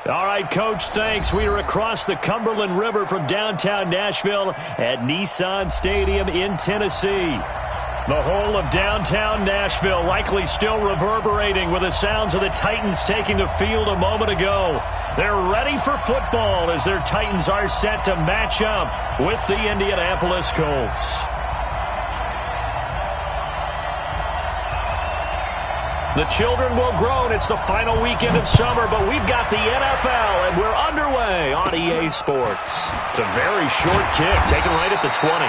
All right, Coach, thanks. We are across the Cumberland River from downtown Nashville at Nissan Stadium in Tennessee. The whole of downtown Nashville likely still reverberating with the sounds of the Titans taking the field a moment ago. They're ready for football as their Titans are set to match up with the Indianapolis Colts. The children will groan. It's the final weekend of summer, but we've got the NFL, and we're underway on EA Sports. It's a very short kick, taken right at the 20.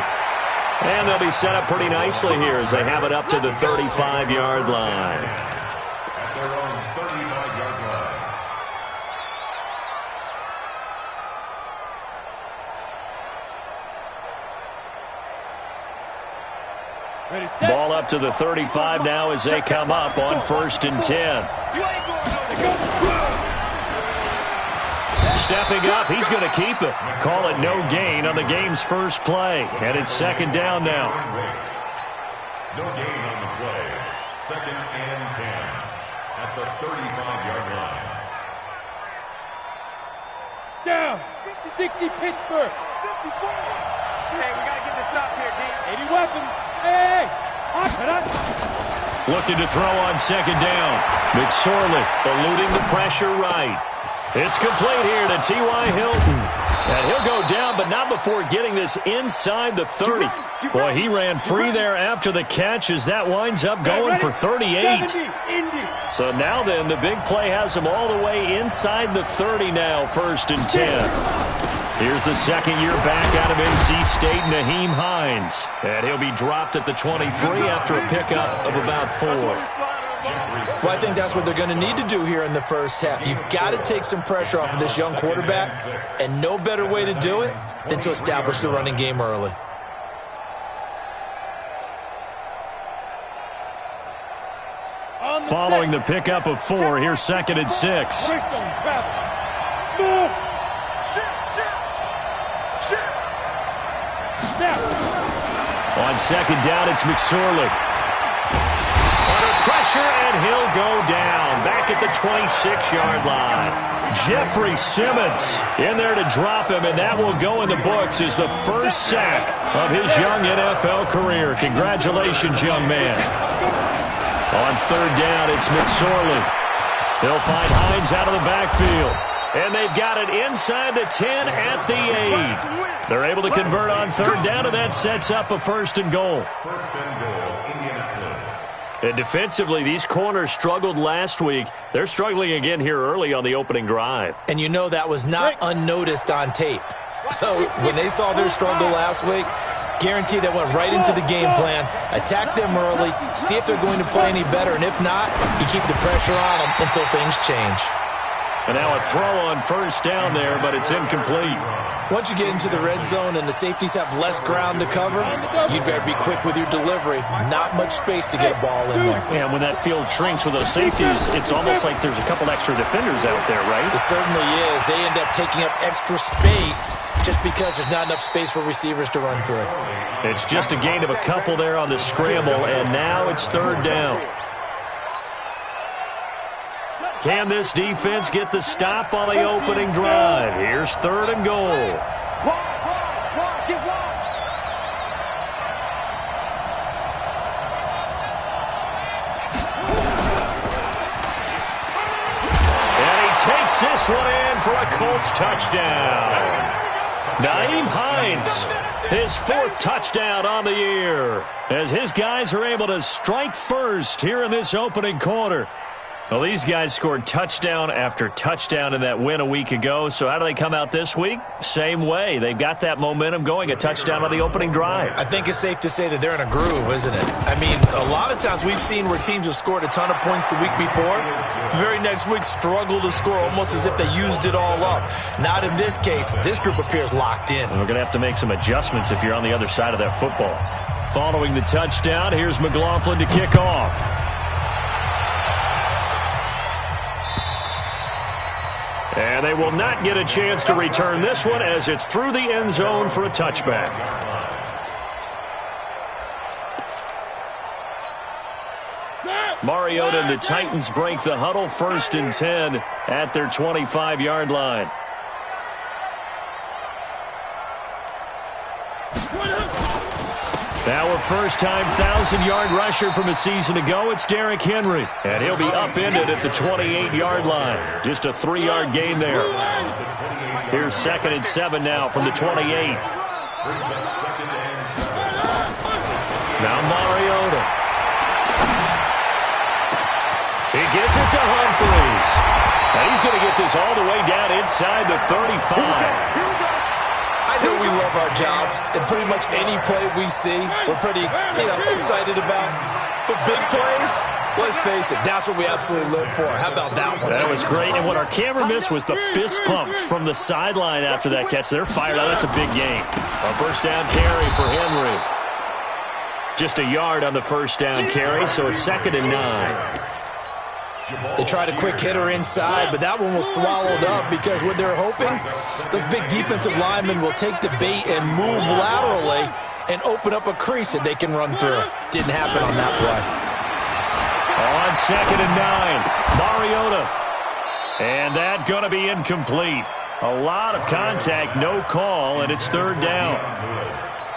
And they'll be set up pretty nicely here as they have it up to the 35-yard line. At their own 35-yard line. Ball up to the 35 now as they come up on 1st and 10. Stepping up, he's going to keep it. Call it no gain on the game's first play. And it's 2nd down now. No gain on the play. 2nd and 10 at the 35-yard line. Down. 50-60 Pittsburgh. 54. Hey, we got to get this stop here, D. 80 weapons. Hey. Looking to throw on 2nd down. McSorley eluding the pressure right. It's complete here to T.Y. Hilton. And he'll go down, but not before getting this inside the 30. Boy, he ran free there after the catch as that winds up going for 38. So now then, the big play has him all the way inside the 30 now, 1st and 10. Here's the second-year back out of NC State, Naheem Hines. And he'll be dropped at the 23 after a pickup of about 4. Well, I think that's what they're going to need to do here in the first half. You've got to take some pressure off of this young quarterback, and no better way to do it than to establish the running game early. Following the pickup of 4, here's 2nd and 6. On 2nd down, it's McSorley. Pressure, and he'll go down back at the 26-yard line. Jeffrey Simmons in there to drop him, and that will go in the books as the first sack of his young NFL career. Congratulations, young man. On 3rd down, it's McSorley. He'll find Hines out of the backfield, and they've got it inside the 10 at the 8. They're able to convert on 3rd down, and that sets up a 1st and goal. 1st and goal, Indianapolis. And defensively, these corners struggled last week. They're struggling again here early on the opening drive. And you know that was not unnoticed on tape. So when they saw their struggle last week, guaranteed that went right into the game plan. Attack them early, see if they're going to play any better. And if not, you keep the pressure on them until things change. And now a throw on 1st down there, but it's incomplete. Once you get into the red zone and the safeties have less ground to cover, you'd better be quick with your delivery. Not much space to get a ball in there. And when that field shrinks with those safeties, it's almost like there's a couple extra defenders out there, right? It certainly is. They end up taking up extra space just because there's not enough space for receivers to run through. It's just a gain of a couple there on the scramble, and now it's 3rd down. Can this defense get the stop on the opening drive? Here's 3rd and goal. And he takes this one in for a Colts touchdown. Naheem Hines, his 4th touchdown on the year, as his guys are able to strike first here in this opening quarter. Well, these guys scored touchdown after touchdown in that win a week ago. So how do they come out this week? Same way. They've got that momentum going, a touchdown on the opening drive. I think it's safe to say that they're in a groove, isn't it? I mean, a lot of times we've seen where teams have scored a ton of points the week before. The very next week struggle to score almost as if they used it all up. Not in this case. This group appears locked in. And we're going to have to make some adjustments if you're on the other side of that football. Following the touchdown, here's McLaughlin to kick off. And they will not get a chance to return this one as it's through the end zone for a touchback. Set. Mariota and the Titans break the huddle, 1st and 10 at their 25-yard line. Now a first-time 1,000-yard rusher from a season ago. It's Derrick Henry, and he'll be upended at the 28-yard line. Just a 3-yard gain there. Here's 2nd and 7 now from the 28. Now Mariota. He gets it to Humphries. And he's going to get this all the way down inside the 35. I know we love our jobs, and pretty much any play we see, we're pretty, excited about. But big plays, let's face it, that's what we absolutely live for. How about that one? That was great, and what our camera missed was the fist pumps from the sideline after that catch. They're fired out. That's a big game. A first down carry for Henry. Just a yard on the first down carry, so it's 2nd and 9. They tried a quick hitter inside, but that one was swallowed up because what they're hoping, those big defensive linemen will take the bait and move laterally and open up a crease that they can run through. Didn't happen on that play. On 2nd and 9, Mariota. And that going to be incomplete. A lot of contact, no call, and it's 3rd down.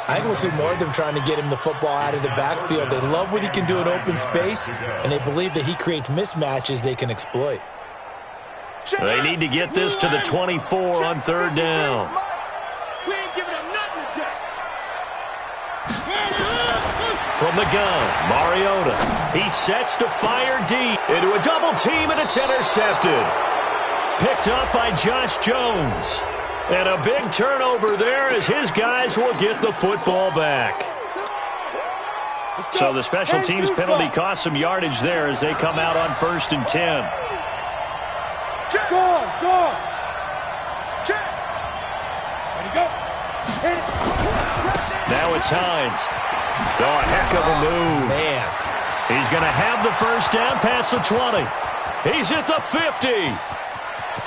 I think we'll see more of them trying to get him the football out of the backfield. They love what he can do in open space, and they believe that he creates mismatches they can exploit. They need to get this to the 24 on 3rd down. We ain't giving him nothing today. From the gun, Mariota. He sets to fire deep into a double team, and it's intercepted. Picked up by Josh Jones. And a big turnover there as his guys will get the football back. So the special teams penalty cost some yardage there as they come out on 1st and 10. Go. Ready, go. Hit it. Now it's Hines. Oh, a heck of a move. Man. He's going to have the first down past the 20. He's at the 50.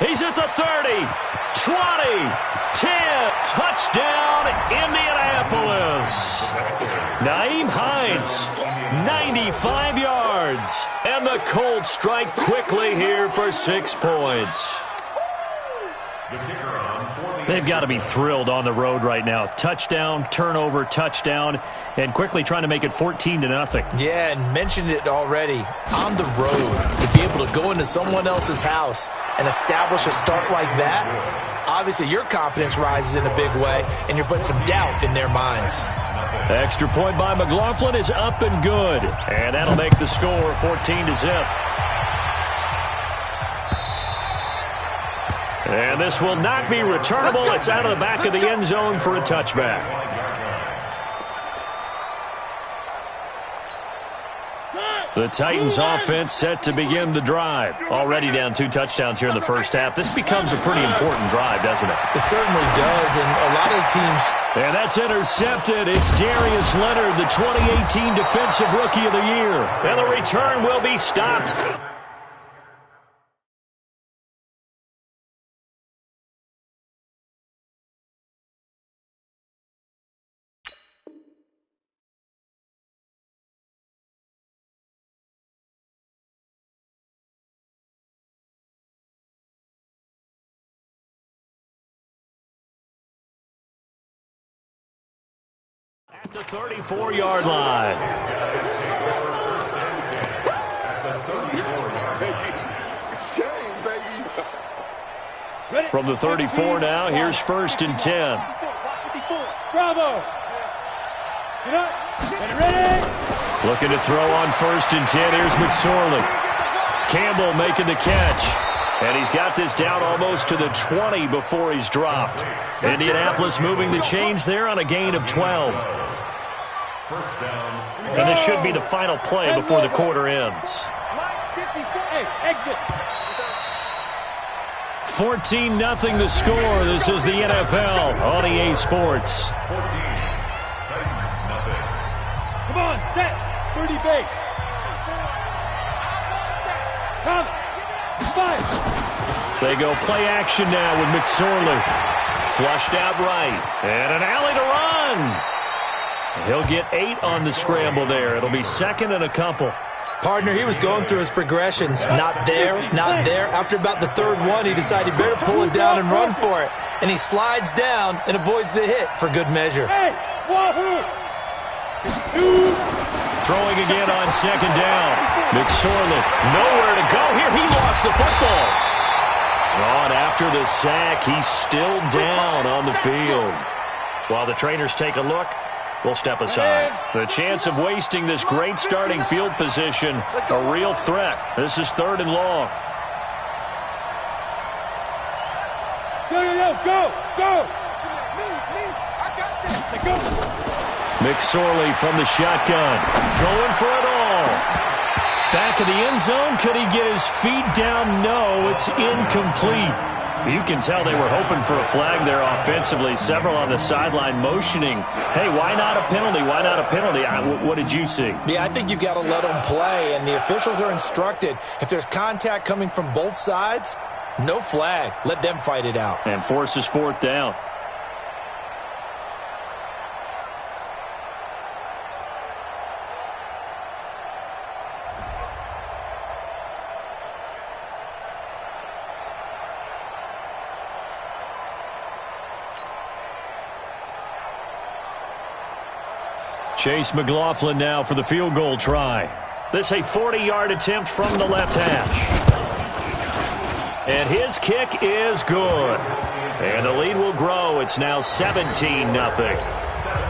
He's at the 30. 20, 10, touchdown, Indianapolis. Nyheim Hines, 95 yards. And the Colts strike quickly here for 6 points. They've got to be thrilled on the road right now. Touchdown, turnover, touchdown, and quickly trying to make it 14-0. Yeah, and mentioned it already. On the road, to be able to go into someone else's house and establish a start like that, obviously your confidence rises in a big way, and you're putting some doubt in their minds. Extra point by McLaughlin is up and good, and that'll make the score 14-0. And this will not be returnable. It's out of the back of the end zone for a touchback. The Titans offense set to begin the drive. Already down 2 touchdowns here in the first half. This becomes a pretty important drive, doesn't it? It certainly does, and a lot of teams... And that's intercepted. It's Darius Leonard, the 2018 Defensive Rookie of the Year. And the return will be stopped. At the 34-yard line. From the 34 now, here's 1st and 10. Bravo. Ready. Looking to throw on 1st and 10. Here's McSorley. Campbell making the catch. And he's got this down almost to the 20 before he's dropped. Indianapolis moving the chains there on a gain of 12. And this should be the final play before the quarter ends. 14-0 the score. This is the NFL on EA Sports. Come on, set. 30 base. Come. 5. They go play action now with McSorley. Flushed out right. And an alley to run. He'll get 8 on the scramble there. It'll be 2nd and a couple. Partner, he was going through his progressions. Not there, not there. After about the third one, he decided he better pull it down and run for it. And he slides down and avoids the hit for good measure. Hey, wahoo! Throwing again on second down. McSorley, nowhere to go here. He lost the football. On after the sack, he's still down on the field. While the trainers take a look, we'll step aside. The chance of wasting this great starting field position, a real threat. This is 3rd and long. Go! I got this. Go. McSorley from the shotgun, going for it all. Back of the end zone, could he get his feet down? No, it's incomplete. You can tell they were hoping for a flag there offensively. Several on the sideline motioning, hey, why not a penalty? Why not a penalty? What did you see? Yeah, I think you've got to let them play, and the officials are instructed. If there's contact coming from both sides, no flag. Let them fight it out. And forces 4th down. Chase McLaughlin now for the field goal try. This a 40-yard attempt from the left hash. And his kick is good. And the lead will grow. It's now 17-0.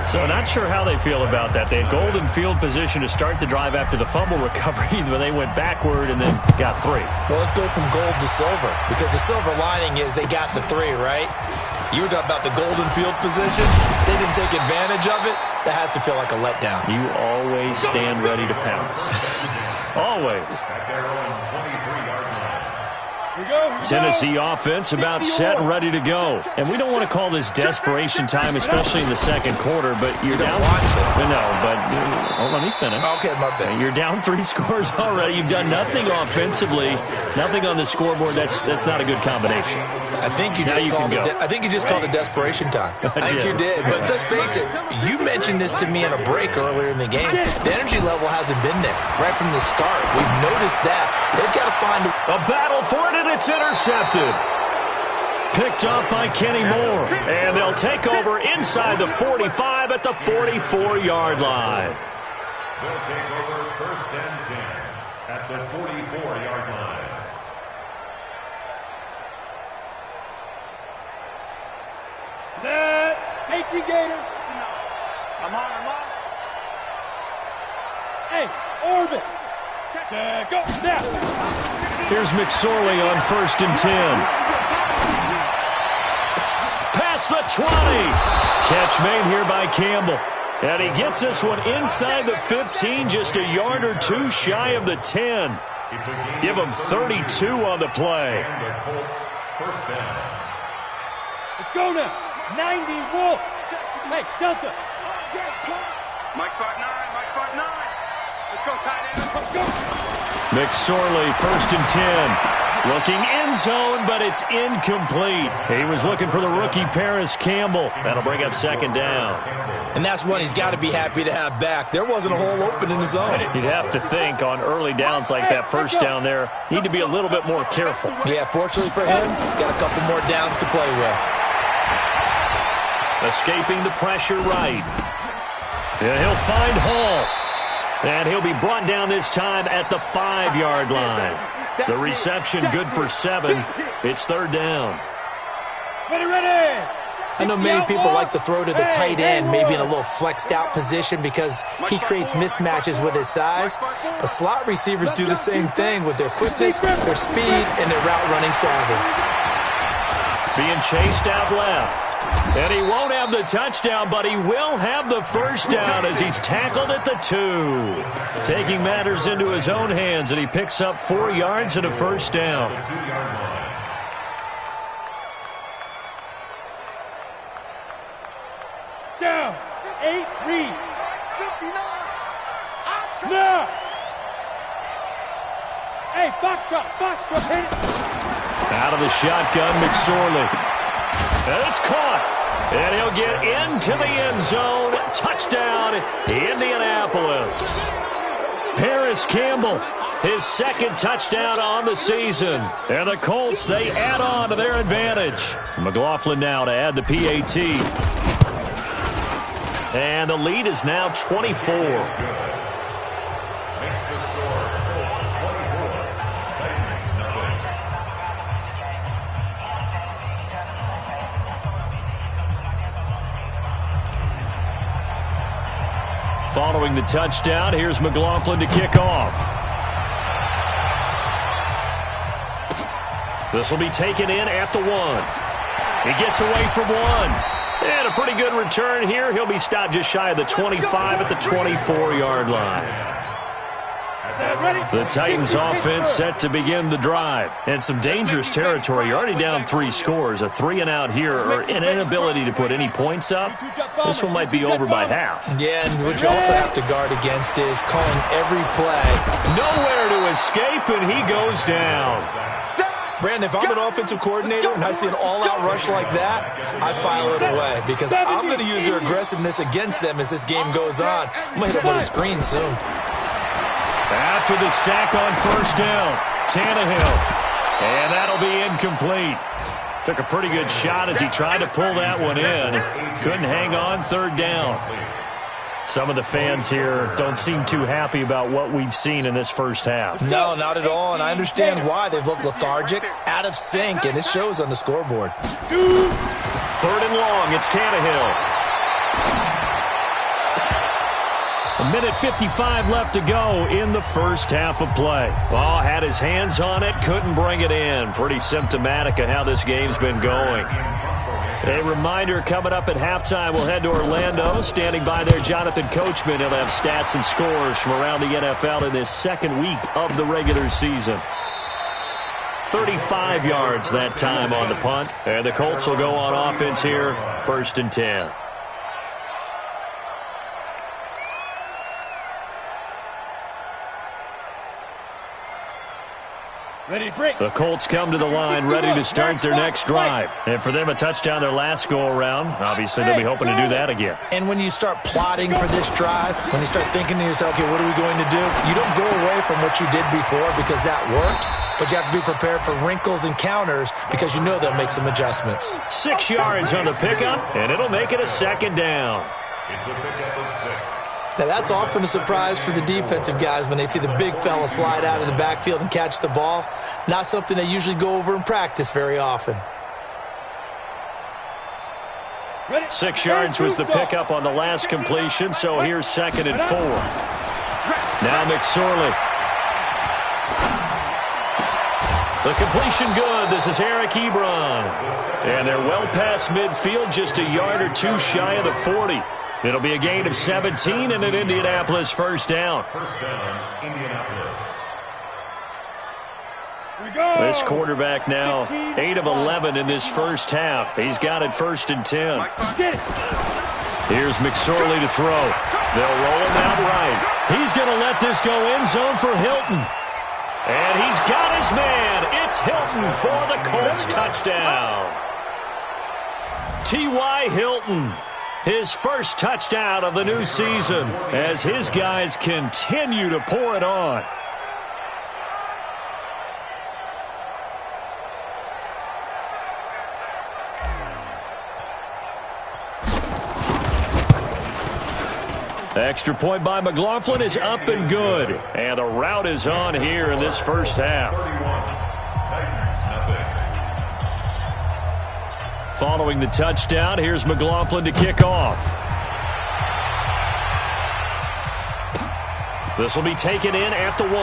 So not sure how they feel about that. They had golden field position to start the drive after the fumble recovery, but they went backward and then got 3. Well, let's go from gold to silver, because the silver lining is they got the 3, right? You were talking about the golden field position. They didn't take advantage of it. That has to feel like a letdown. You always stand ready to pounce. Always. Tennessee offense about set and ready to go. And we don't want to call this desperation time, especially in the second quarter, but you're down. No, but let me finish. Okay, my bad. You're down 3 scores already. You've done nothing offensively, nothing on the scoreboard. That's not a good combination. I think you just called it desperation time. I think you did. But let's face it, you mentioned this to me in a break earlier in the game. The energy level hasn't been there right from the start. We've noticed that. They've got to find a battle for it, and it's intercepted. Picked up by Kenny Moore. And they'll take over inside the 45 at the 44-yard line. They'll take over 1st and 10 at the 44-yard line. Set. Safety Gator. I'm on. Hey, orbit. Check. Go. Now. Here's McSorley on 1st and 10. Past the 20. Catch made here by Campbell. And he gets this one inside the 15, just a yard or 2 shy of the 10. Give him 32 on the play. And the Colts 1st down. Let's go now. 90 Wolf. Hey, Delta. Mike 5-9. Let's go, tight end. Let's go. McSorley, 1st and 10. Looking end zone, but it's incomplete. He was looking for the rookie Paris Campbell. That'll bring up 2nd down. And that's one he's got to be happy to have back. There wasn't a hole open in the zone. You'd have to think on early downs like that 1st down there, need to be a little bit more careful. Yeah, fortunately for him, got a couple more downs to play with. Escaping the pressure right. And he'll find Hall. And he'll be brought down this time at the 5-yard line. The reception good for 7. It's 3rd down. Ready. I know many people like to throw to the tight end, maybe in a little flexed out position because he creates mismatches with his size. But slot receivers do the same thing with their quickness, their speed, and their route running savvy. Being chased out left. And he won't have the touchdown, but he will have the 1st down as he's tackled at the 2. Taking matters into his own hands, and he picks up 4 yards and a 1st down. Down. 8, read. No. Hey, Foxtrot, hit it. Out of the shotgun, McSorley. And it's caught. And he'll get into the end zone. Touchdown, Indianapolis. Paris Campbell, his second touchdown on the season. And the Colts, they add on to their advantage. McLaughlin now to add the PAT. And the lead is now 24. Following the touchdown, here's McLaughlin to kick off. This will be taken in at the 1. He gets away from 1. And a pretty good return here. He'll be stopped just shy of the 25 at the 24-yard line. The Titans offense set to begin the drive. And some dangerous territory. You're already down 3 scores. A 3-and-out here, or an inability to put any points up. This one might be over by half. Yeah, and what you also have to guard against is calling every play. Nowhere to escape, and he goes down. Brandon, if I'm an offensive coordinator and I see an all-out rush like that, I file it away because I'm going to use their aggressiveness against them as this game goes on. I'm going to hit them with a screen soon. After the sack on first down, Tannehill. And that'll be incomplete. Took a pretty good shot as he tried to pull that one in. Couldn't hang on, third down. Some of the fans here don't seem too happy about what we've seen in this first half. No, not at all, and I understand why. They've looked lethargic, out of sync, and it shows on the scoreboard. Third and long, it's Tannehill. A minute 55 left to go in the first half of play. Oh, had his hands on it, couldn't bring it in. Pretty symptomatic of how this game's been going. A reminder, coming up at halftime, we'll head to Orlando. Standing by there, Jonathan Coachman. He'll have stats and scores from around the NFL in this second week of the regular season. 35 yards that time on the punt. And the Colts will go on offense here, 1st and 10. The Colts come to the line ready to start their next drive. And for them, a touchdown their last go-around. Obviously, they'll be hoping to do that again. And when you start plotting for this drive, when you start thinking to yourself, okay, what are we going to do? You don't go away from what you did before because that worked, but you have to be prepared for wrinkles and counters because you know they'll make some adjustments. 6 yards on the pickup, and it'll make it a second down. It's a pickup of 6. Now, that's often a surprise for the defensive guys when they see the big fella slide out of the backfield and catch the ball. Not something they usually go over in practice very often. 6 yards was the pickup on the last completion, so here's 2nd and 4. Now McSorley. The completion good. This is Eric Ebron. And they're well past midfield, just a yard or two shy of the 40. It'll be a gain of 17 and an Indianapolis first down. First down, Indianapolis. This quarterback now 8 of 11 in this first half. He's got it 1st and 10. Here's McSorley to throw. They'll roll him out right. He's going to let this go end zone for Hilton. And he's got his man. It's Hilton for the Colts touchdown. T.Y. Hilton. His first touchdown of the new season as his guys continue to pour it on. Extra point by McLaughlin is up and good. And the route is on here in this first half. Following the touchdown, here's McLaughlin to kick off. This will be taken in at the 1.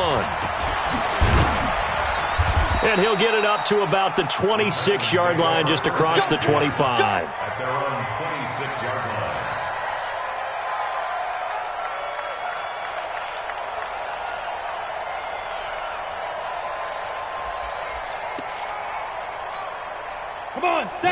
And he'll get it up to about the 26-yard line, just across the 25. At their own 26-yard line.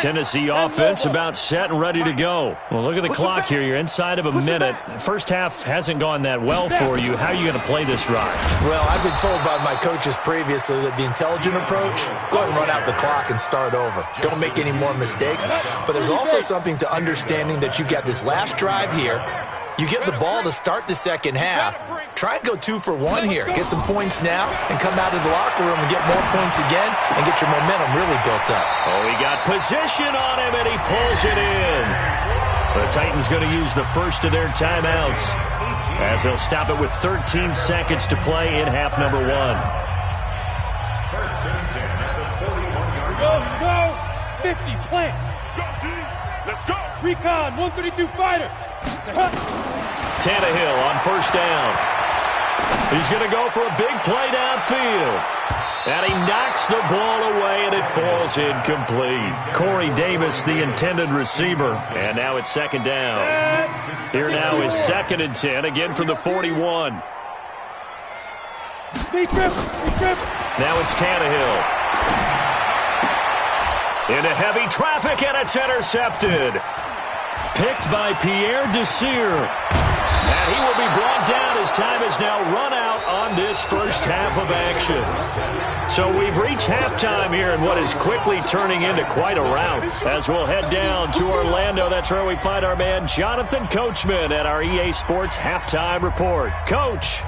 Tennessee offense about set and ready to go. Well, look at the clock here. You're inside of a minute. First half hasn't gone that well for you. How are you going to play this drive? Well, I've been told by my coaches previously that the intelligent approach, go ahead and run out the clock and start over. Don't make any more mistakes. But there's also something to understanding that you got this last drive here. You get the ball to start the second half. Try and go 2 for 1 here. Get some points now and come out of the locker room and get more points again and get your momentum really built up. Oh, he got position on him, and he pulls it in. The Titans going to use the first of their timeouts as they'll stop it with 13 seconds to play in half number 1. First and 10 at the 41-yard line. Go, 50, plant. Go, D. Let's go. Recon, 132 fighter. Tannehill on first down. He's going to go for a big play downfield. And he knocks the ball away, and it falls incomplete. Corey Davis, the intended receiver. And now it's second down. Here now is 2nd and 10, again from the 41. Now it's Tannehill. Into heavy traffic, and it's intercepted. Picked by Pierre Desir. And he will be brought down as time has now run out on this first half of action. So we've reached halftime here in what is quickly turning into quite a rout. As we'll head down to Orlando, that's where we find our man Jonathan Coachman at our EA Sports Halftime Report. Coach.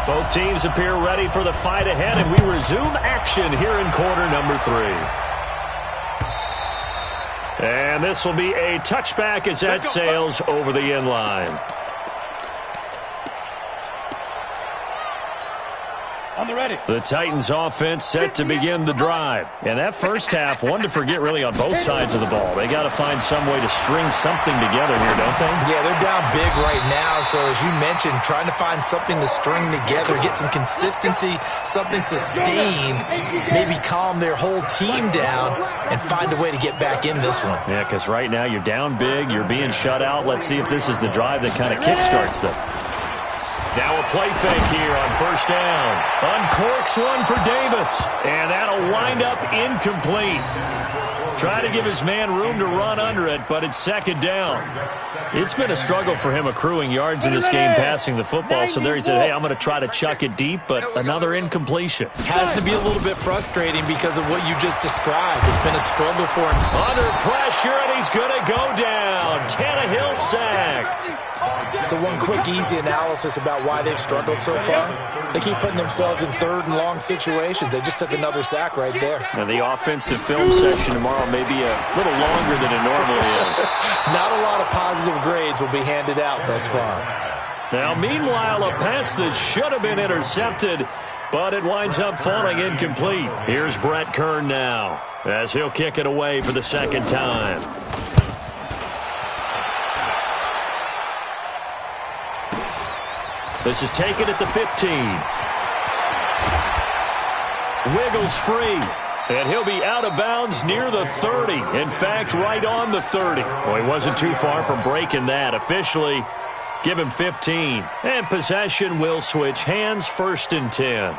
Both teams appear ready for the fight ahead, and we resume action here in quarter number 3. And this will be a touchback as that sails over the end line. On the ready. The Titans offense set to begin the drive. And that first half, one to forget really on both sides of the ball. They got to find some way to string something together here, don't they? Yeah, they're down big right now. So as you mentioned, trying to find something to string together, get some consistency, something sustained, maybe calm their whole team down and find a way to get back in this one. Yeah, because right now you're down big, you're being shut out. Let's see if this is the drive that kind of kickstarts them. Now a play fake here on first down. Uncorks one for Davis. And that'll wind up incomplete. Try to give his man room to run under it, but it's second down. It's been a struggle for him accruing yards in this game passing the football. So there he said, hey, I'm going to try to chuck it deep, but another incompletion. Has to be a little bit frustrating because of what you just described. It's been a struggle for him. Under pressure, and he's going to go down. Tannehill sacked. So one quick, easy analysis about why they've struggled so far. They keep putting themselves in 3rd and long situations. They just took another sack right there. And the offensive film session tomorrow may be a little longer than it normally is. Not a lot of positive grades will be handed out thus far. Now, meanwhile, a pass that should have been intercepted, but it winds up falling incomplete. Here's Brett Kern now, as he'll kick it away for the second time. This is taken at the 15. Wiggles free. And he'll be out of bounds near the 30. In fact, right on the 30. Well, he wasn't too far from breaking that. Officially, give him 15. And possession will switch hands, 1st and 10.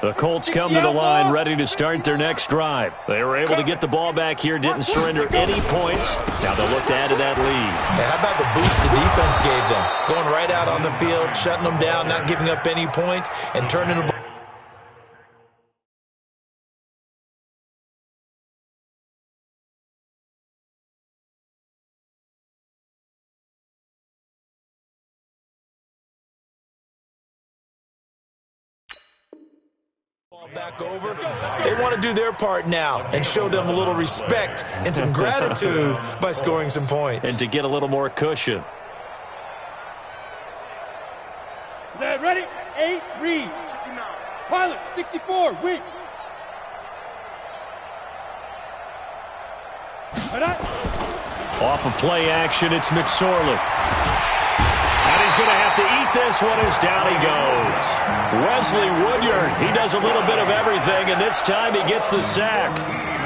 The Colts come to the line ready to start their next drive. They were able to get the ball back here, didn't surrender any points. Now they'll look to add to that lead. Yeah, how about the boost the defense gave them? Going right out on the field, shutting them down, not giving up any points, and turning the ball. Back over. They want to do their part now and show them a little respect and some gratitude by scoring some points. And to get a little more cushion. Set, ready, 8, read. Pilot, 64, wait. Off of play action, it's McSorley. And he's going to have to eat this one as down he goes. Wesley Woodyard, he does a little bit of everything, and this time he gets the sack.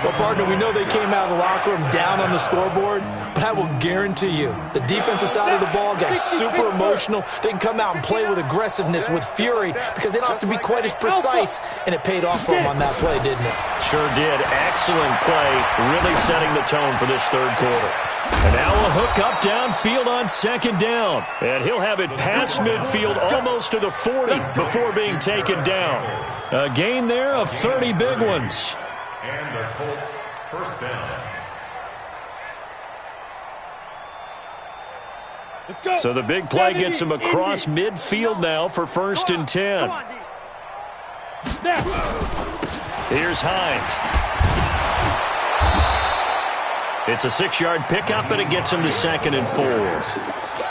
Well, partner, we know they came out of the locker room down on the scoreboard, but I will guarantee you the defensive side of the ball got super emotional. They can come out and play with aggressiveness, with fury, because they don't have to be quite as precise, and it paid off for them on that play, didn't it? Sure did. Excellent play, really setting the tone for this third quarter. And now a hook up downfield on second down. And he'll have it past midfield almost to the 40 before being taken down. A gain there of 30 big ones. And the Colts first down. So the big play gets him across midfield now for 1st and 10. Here's Hines. It's a 6-yard pickup, and it gets him to 2nd and 4.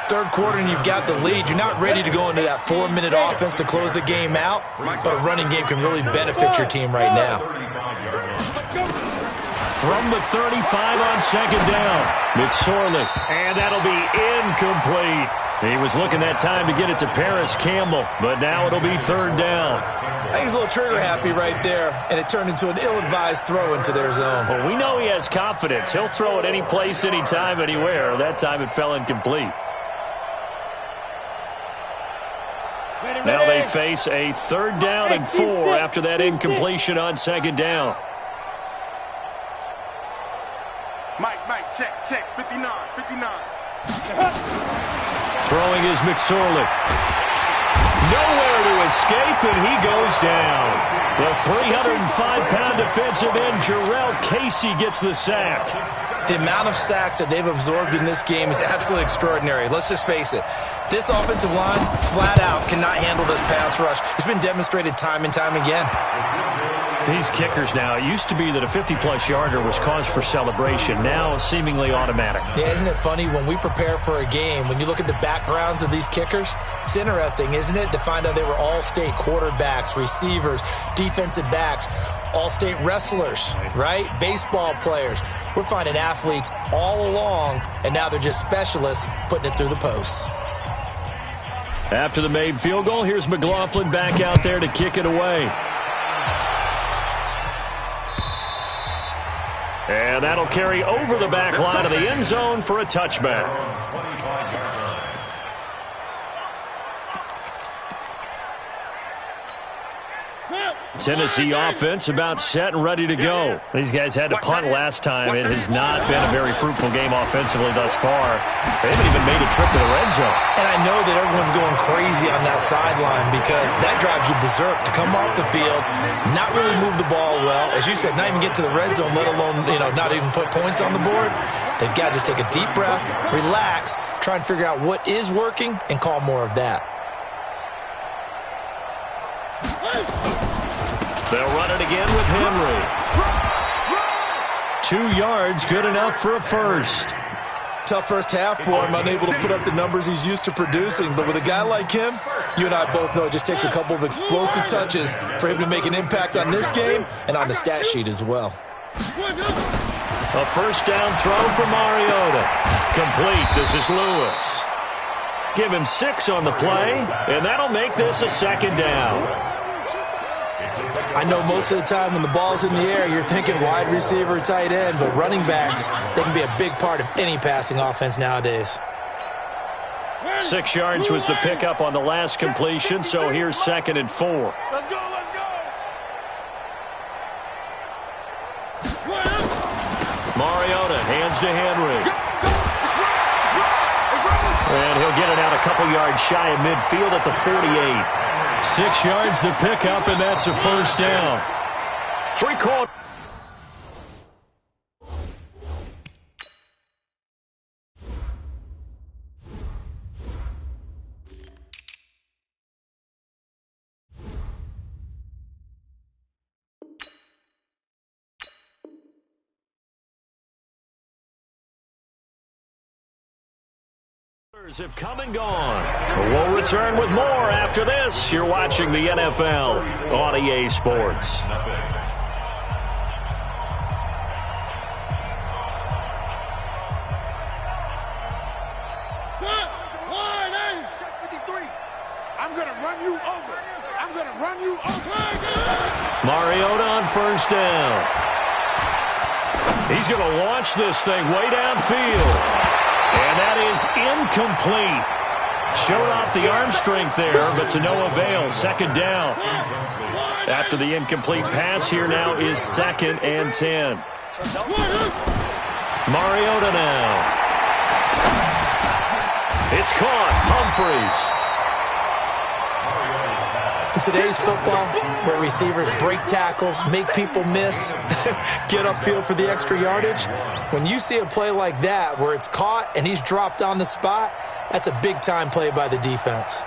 Third quarter and you've got the lead. You're not ready to go into that 4-minute offense to close the game out, but a running game can really benefit your team right now. From the 35 on 2nd down, McSorley, and that'll be incomplete. He was looking that time to get it to Paris Campbell, but now it'll be 3rd down. I think he's a little trigger happy right there, and it turned into an ill-advised throw into their zone. Well, we know he has confidence. He'll throw it any place, anytime, anywhere. That time it fell incomplete. Now they face a 3rd down and 4 after that incompletion on 2nd down. Mike, check, 59. Throwing is McSorley. Nowhere to escape, and he goes down. The 305-pound defensive end, Jarrell Casey, gets the sack. The amount of sacks that they've absorbed in this game is absolutely extraordinary. Let's just face it. This offensive line, flat out, cannot handle this pass rush. It's been demonstrated time and time again. These kickers now, it used to be that a 50-plus yarder was cause for celebration. Now, seemingly automatic. Yeah, isn't it funny? When we prepare for a game, when you look at the backgrounds of these kickers, it's interesting, isn't it, to find out they were all-state quarterbacks, receivers, defensive backs, all-state wrestlers, right? Baseball players. We're finding athletes all along, and now they're just specialists putting it through the posts. After the made field goal, here's McLaughlin back out there to kick it away. And that'll carry over the back line of the end zone for a touchback. Tennessee offense about set and ready to go. These guys had to punt last time. It has not been a very fruitful game offensively thus far. They haven't even made a trip to the red zone. And I know that everyone's going crazy on that sideline because that drives you berserk to come off the field, not really move the ball well. As you said, not even get to the red zone, let alone, not even put points on the board. They've got to just take a deep breath, relax, try and figure out what is working, and call more of that. They'll run it again with Henry. 2 yards, good enough for a first. Tough first half for him, unable to put up the numbers he's used to producing. But with a guy like him, you and I both know it just takes a couple of explosive touches for him to make an impact on this game and on the stat sheet as well. A first down throw for Mariota. Complete. This is Lewis. Give him 6 on the play, and that'll make this a 2nd down. I know most of the time when the ball's in the air, you're thinking wide receiver, tight end, but running backs, they can be a big part of any passing offense nowadays. 6 yards was the pickup on the last completion, so here's 2nd and 4. Let's go. Mariota hands to Henry. And he'll get it out a couple yards shy of midfield at the 48. 6 yards the pickup, and that's a first down. 3-quarter. Have come and gone. We'll return with more after this. You're watching the NFL on EA Sports. I'm going to run you over. Mariota on first down. He's going to launch this thing way downfield. And that is incomplete. Showed off the arm strength there, but to no avail. 2nd down. After the incomplete pass, here now is 2nd and 10. Mariota now. It's caught. Humphreys. In today's football, where receivers break tackles, make people miss, get upfield for the extra yardage, when you see a play like that where it's caught and he's dropped on the spot, that's a big-time play by the defense.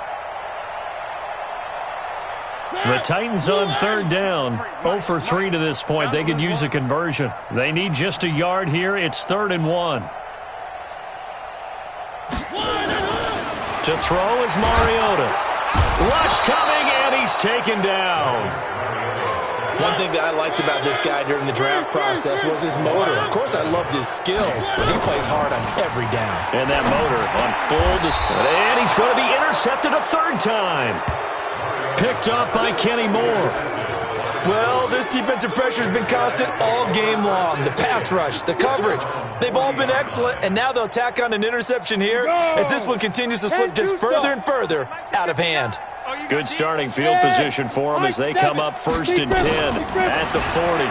The Titans on third down, 0 for 3 to this point. They could use a conversion. They need just a yard here. It's 3rd and 1. To throw is Mariota. Rush coming, and he's taken down. One thing that I liked about this guy during the draft process was his motor. Of course, I loved his skills, but he plays hard on every down. And that motor on full display. And he's going to be intercepted a 3rd time. Picked up by Kenny Moore. Well, this defensive pressure has been constant all game long. The pass rush, the coverage, they've all been excellent, and now they'll tack on an interception here as this one continues to slip just further and further out of hand. Good starting field position for them as they come up 1st and 10 at the 40.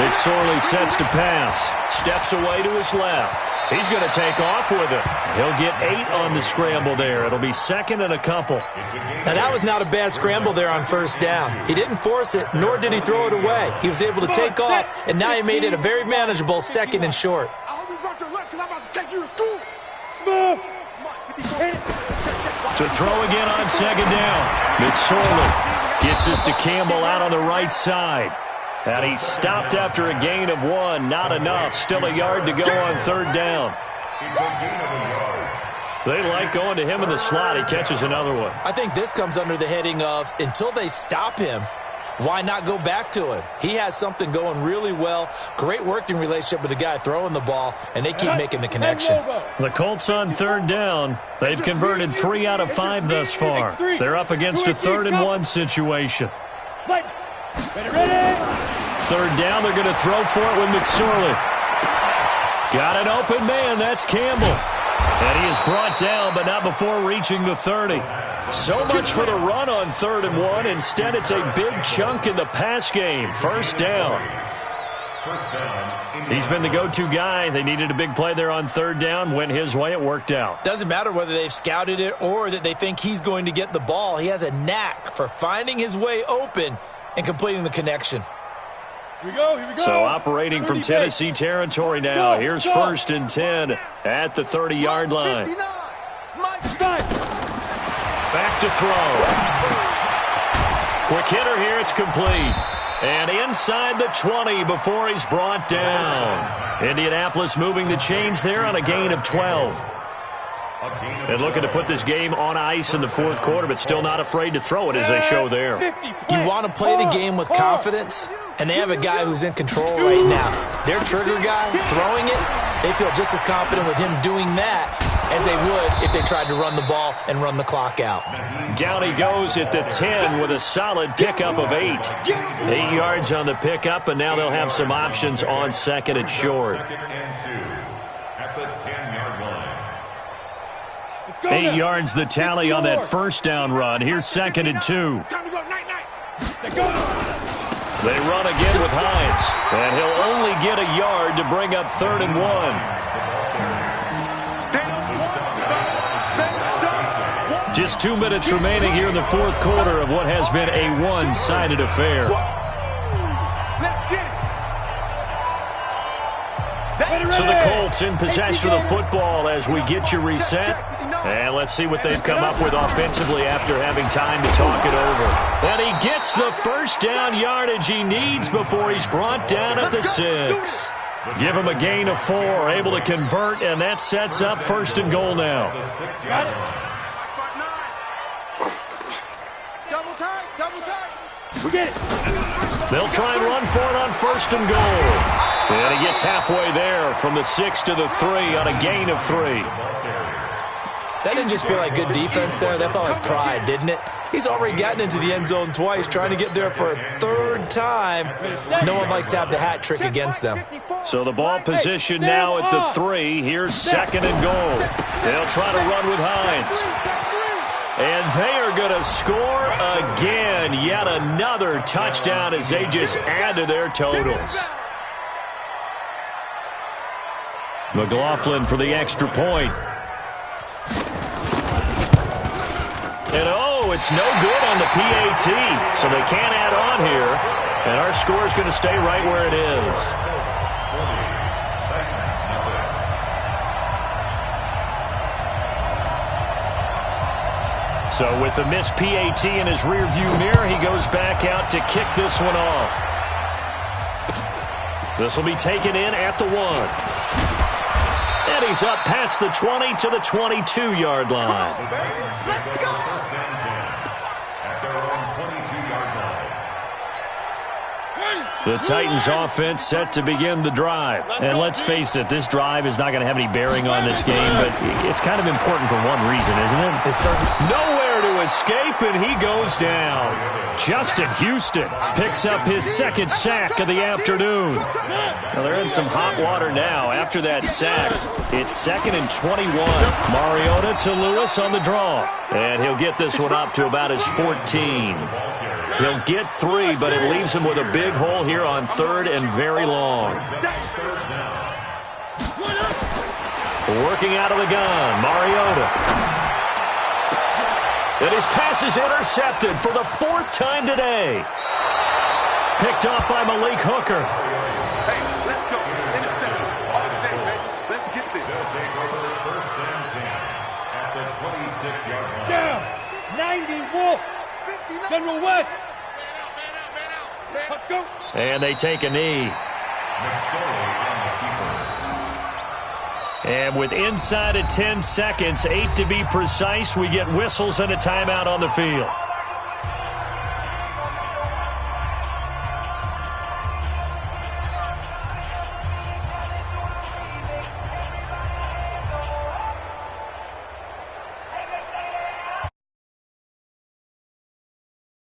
McSorley sets to pass. Steps away to his left. He's going to take off with it. He'll get 8 on the scramble there. It'll be 2nd and a couple. Now, that was not a bad scramble there on 1st down. He didn't force it, nor did he throw it away. He was able to take off, and now he made it a very manageable 2nd and short. I hope you brought your lunch because I'm about to take you to school. Small. To throw again on 2nd down. McSorley gets this to Campbell out on the right side. And he stopped after a gain of 1. Not enough. Still a yard to go on 3rd down. They like going to him in the slot. He catches another one. I think this comes under the heading of until they stop him, why not go back to him? He has something going really well. Great working relationship with the guy throwing the ball, and they keep making the connection. The Colts on 3rd down. They've converted 3 out of 5 thus far. They're up against a 3rd and 1 situation. Ready. 3rd down, they're going to throw for it with McSorley. Got an open man, that's Campbell. And he is brought down, but not before reaching the 30. So much for the run on 3rd and 1. Instead, it's a big chunk in the pass game. 1st down. He's been the go-to guy. They needed a big play there on 3rd down. Went his way, it worked out. Doesn't matter whether they've scouted it or that they think he's going to get the ball. He has a knack for finding his way open and completing the connection. Here we go. So operating from Tennessee territory now. Here's 1st and 10 at the 30-yard line. Back to throw. Quick hitter here. It's complete. And inside the 20 before he's brought down. Indianapolis moving the chains there on a gain of 12. And looking to put this game on ice in the 4th quarter, but still not afraid to throw it as they show there. You want to play the game with confidence, and they have a guy who's in control right now. Their trigger guy, throwing it, they feel just as confident with him doing that as they would if they tried to run the ball and run the clock out. Down he goes at the 10 with a solid pickup of 8. 8 yards on the pickup, and now they'll have some options on 2nd and short. 8 yards the tally on that 1st down run. Here's 2nd and 2. They run again with Hines, and he'll only get a yard to bring up 3rd and 1. Just 2 minutes remaining here in the 4th quarter of what has been a one-sided affair. So the Colts in possession of the football as we get you reset. And let's see what they've come up with offensively after having time to talk it over. And he gets the 1st down yardage he needs before he's brought down at the 6. Give him a gain of 4, able to convert, and that sets up 1st and goal now. Got it. Double tight. We get it. They'll try and run for it on 1st and goal. And he gets halfway there from the 6 to the 3 on a gain of 3. That didn't just feel like good defense there. That felt like pride, didn't it? He's already gotten into the end zone twice, trying to get there for a 3rd time. No one likes to have the hat trick against them. So the ball position now at the 3. Here's 2nd and goal. They'll try to run with Hines. And they are going to score again. Yet another touchdown as they just add to their totals. McLaughlin for the extra point. And oh, it's no good on the PAT, so they can't add on here. And our score is going to stay right where it is. So with the missed PAT in his rearview mirror, he goes back out to kick this one off. This will be taken in at the 1. And he's up past the 20 to the 22-yard line. The Titans offense set to begin the drive. And let's face it, this drive is not going to have any bearing on this game, but it's kind of important for one reason, isn't it? It's certainly nowhere to escape, and he goes down. Justin Houston picks up his second sack of the afternoon. Well, they're in some hot water now. After that sack, it's 2nd and 21. Mariota to Lewis on the draw. And he'll get this one up to about his 14. He'll get 3, but it leaves him with a big hole here on 3rd and very long. Working out of the gun, Mariota. And his pass is intercepted for the 4th time today. Picked off by Malik Hooker. Hey, let's go. Interception. Let's get this. First and 10 at the 26-yard line. Down. 90 Wolf. General West. Go. And they take a knee. And with inside of 10 seconds, 8 to be precise, we get whistles and a timeout on the field.